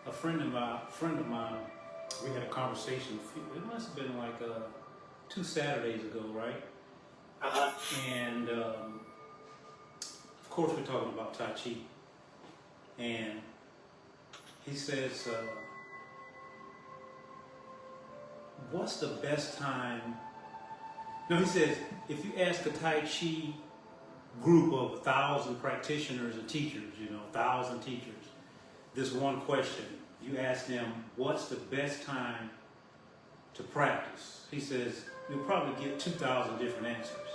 a friend of mine, we had a conversation. It must have been like 2 Saturdays ago, right? Uh-huh. And of course, we're talking about Tai Chi. And he says, "What's the best time?" No, he says, if you ask a Tai Chi group of 1,000 practitioners and teachers, 1,000 teachers, this one question, you ask them, what's the best time to practice? He says, you'll probably get 2,000 different answers.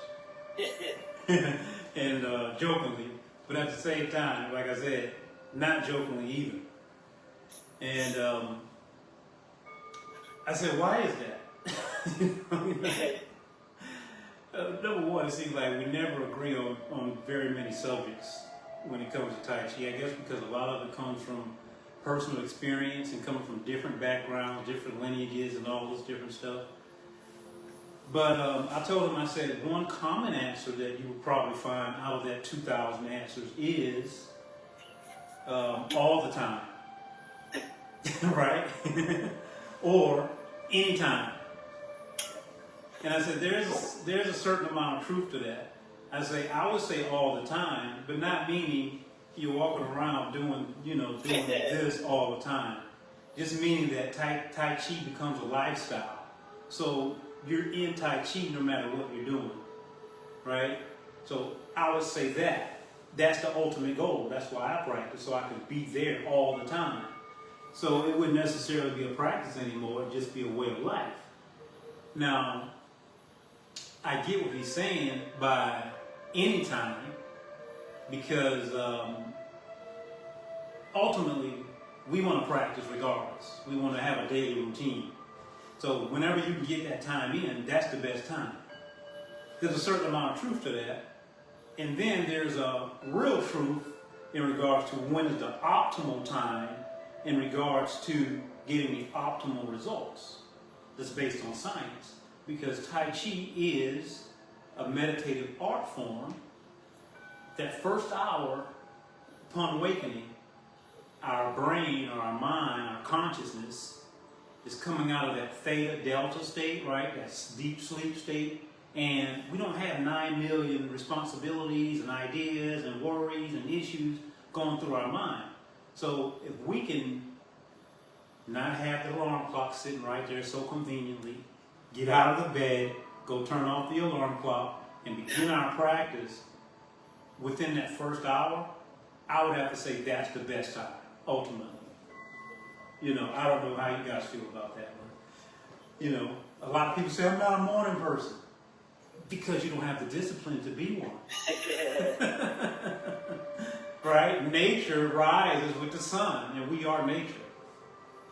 And jokingly, but at the same time, like I said, not jokingly either. And I said, why is that? Number one, it seems like we never agree on very many subjects when it comes to Tai Chi. I guess because a lot of it comes from personal experience and coming from different backgrounds, different lineages, and all this different stuff. But I told him, I said, one common answer that you would probably find out of that 2,000 answers is all the time, right? Or anytime. And I said, there's a certain amount of truth to that. I would say all the time, but not meaning you're walking around doing this all the time. Just meaning that Tai Chi becomes a lifestyle. So you're in Tai Chi no matter what you're doing, right? So I would say that's the ultimate goal. That's why I practice, so I can be there all the time. So it wouldn't necessarily be a practice anymore, it'd just be a way of life. Now, I get what he's saying by any time, because ultimately we want to practice regardless. We want to have a daily routine. So whenever you can get that time in, that's the best time. There's a certain amount of truth to that. And then there's a real truth in regards to when is the optimal time in regards to getting the optimal results. That's based on science. Because Tai Chi is a meditative art form. That first hour upon awakening, our brain or our mind, our consciousness is coming out of that theta delta state, right? That deep sleep state. And we don't have 9 million responsibilities and ideas and worries and issues going through our mind. So if we can not have the alarm clock sitting right there so conveniently, get out of the bed, go turn off the alarm clock, and begin our practice within that first hour, I would have to say that's the best time, ultimately. I don't know how you guys feel about that, but, a lot of people say, I'm not a morning person. Because you don't have the discipline to be one. Right? Nature rises with the sun, and we are nature.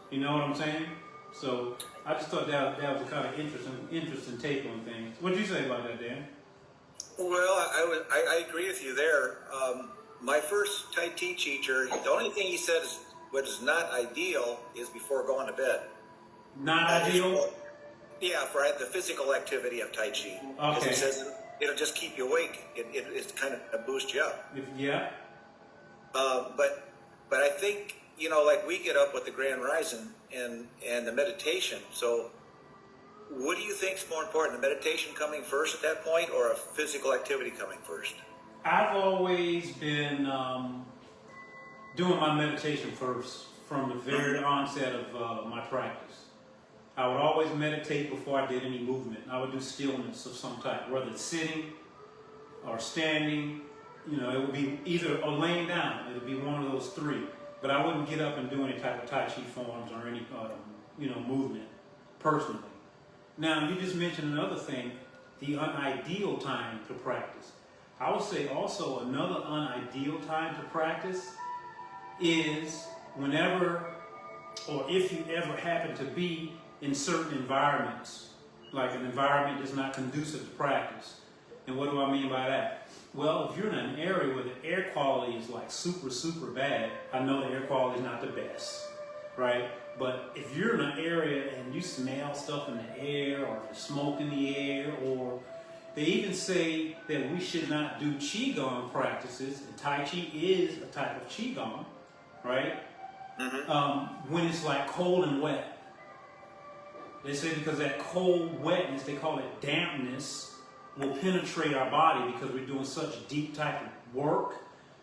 You know what I'm saying? So I just thought that was a kind of interesting take on things. What did you say about that, Dan? Well, I agree with you there. My first Tai Chi teacher, the only thing he said is what is not ideal is before going to bed. Not ideal? Yeah, for the physical activity of Tai Chi. Okay. He says it'll just keep you awake. It's kind of boost you up. Yeah. But I think, like we get up with the Grand Rising and the meditation. So what do you think is more important, the meditation coming first at that point or a physical activity coming first? I've always been doing my meditation first from the very onset of my practice. I would always meditate before I did any movement. I would do stillness of some type, whether it's sitting or standing. It would be either or laying down. It would be one of those three. But I wouldn't get up and do any type of Tai Chi forms or any, movement personally. Now, you just mentioned another thing, the unideal time to practice. I would say also another unideal time to practice is whenever or if you ever happen to be in certain environments, like an environment that's not conducive to practice. And what do I mean by that? Well, if you're in an area where the air quality is like super, super bad, I know the air quality is not the best, right? But if you're in an area and you smell stuff in the air or there's smoke in the air, or they even say that we should not do Qigong practices, and Tai Chi is a type of Qigong, right? when it's like cold and wet. They say because that cold wetness, they call it dampness, will penetrate our body because we're doing such deep type of work.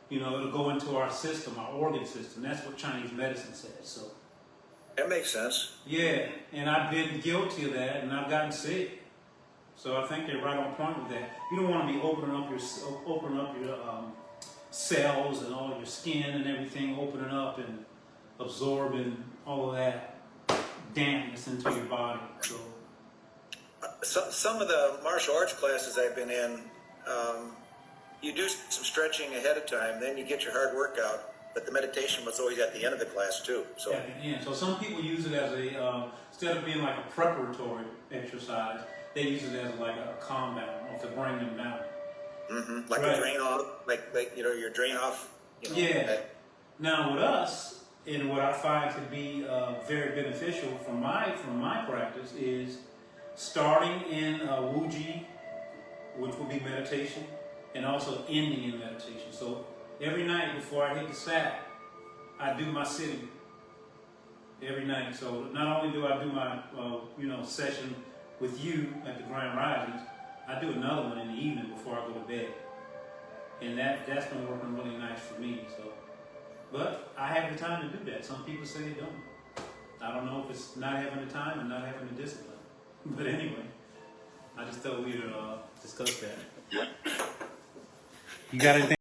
You know, it'll go into our system, our organ system. That's what Chinese medicine says. So That makes sense. yeah, and I've been guilty of that, and I've gotten sick. So I think they're right on point with that. You don't want to be opening up your cells and all your skin and everything, opening up and absorbing all of that dampness into your body. So Some of the martial arts classes I've been in, you do some stretching ahead of time, then you get your hard workout, but the meditation was always at the end of the class too. So at the end. So some people use it as a, instead of being like a preparatory exercise, they use it as like a calm down or to bring them down. like Right. a drain off, like your drain off. Yeah. Now with us, and what I find to be very beneficial from my practice is starting in Wuji, which will be meditation, and also ending in meditation. So every night before I hit the sack, I do my sitting. Every night. So not only do I do my session with you at the Grand Risings, I do another one in the evening before I go to bed. And that's been working really nice for me. So, but I have the time to do that. Some people say they don't. I don't know if it's not having the time and not having the discipline. But anyway, I just thought we'd discuss that. You got anything?